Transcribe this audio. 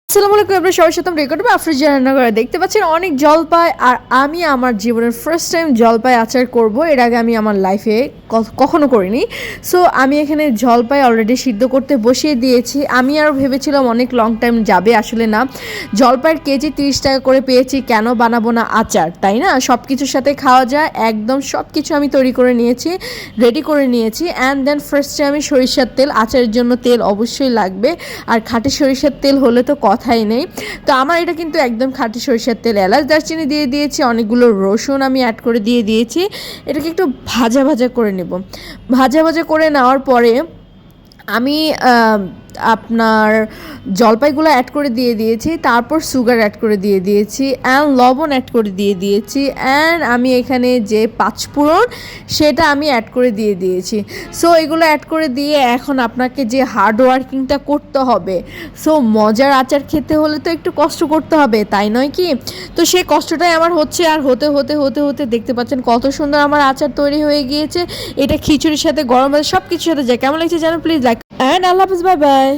আসসালামু আলাইকুম এভরিওয়ান, সবার সাথে আমরা রেকর্ড আফরোজা রান্না করে দেখতে পাচ্ছেন অনেক জলপাই। আর আমি আমার জীবনের ফার্স্ট টাইম জলপাই আচার করব। এর আগে আমি আমার লাইফে কখনো করিনি। সো আমি এখানে জলপাই অলরেডি সিদ্ধ করতে বসিয়ে দিয়েছি। আমি আর ভেবেছিলাম অনেক লং টাইম যাবে, আসলে না। জলপাইয়ের কেজি 30 টাকা করে পেয়েছি, কেন বানাবো না আচার, তাই না? সব কিছুর সাথে খাওয়া যায়, একদম সব কিছু আমি তৈরি করে নিয়েছি, রেডি করে নিয়েছি। অ্যান্ড দেন ফার্স্টে আমি সরিষার তেল, আচারের জন্য তেল অবশ্যই লাগবে, আর খাঁটি সরিষার তেল হলে তো কথাই নেই। তো আমার এটা কিন্তু একদম খাঁটি সরিষার তেল। এলাচ দারচিনি দিয়ে দিয়েছি, অনেকগুলো রসুন আমি অ্যাড করে দিয়েছি। এটাকে একটু ভাজা ভাজা করে নেব। ভাজা ভাজা করে নেওয়ার পরে আমি আপনার জলপাইগুলো অ্যাড করে দিয়েছি, তারপর সুগার অ্যাড করে দিয়েছি, অ্যান্ড লবণ অ্যাড করে দিয়েছি, অ্যান্ড আমি এখানে যে পাঁচফোড়ন সেটা আমি অ্যাড করে দিয়েছি। সো এগুলো অ্যাড করে দিয়ে এখন আপনাকে যে হার্ড ওয়ার্কিংটা করতে হবে। সো মজার আচার খেতে হলে তো একটু কষ্ট করতে হবে, তাই নয় কি? তো সেই কষ্টটাই আমার হচ্ছে। আর হতে হতে হতে হতে দেখতে পাচ্ছেন কত সুন্দর আমার আচার তৈরি হয়ে গিয়েছে। এটা খিচুড়ির সাথে, গরম ভাতের সব কিছুর সাথে যায়। কেমন লাগছে জানো? Please like and Allah Hafiz, bye bye.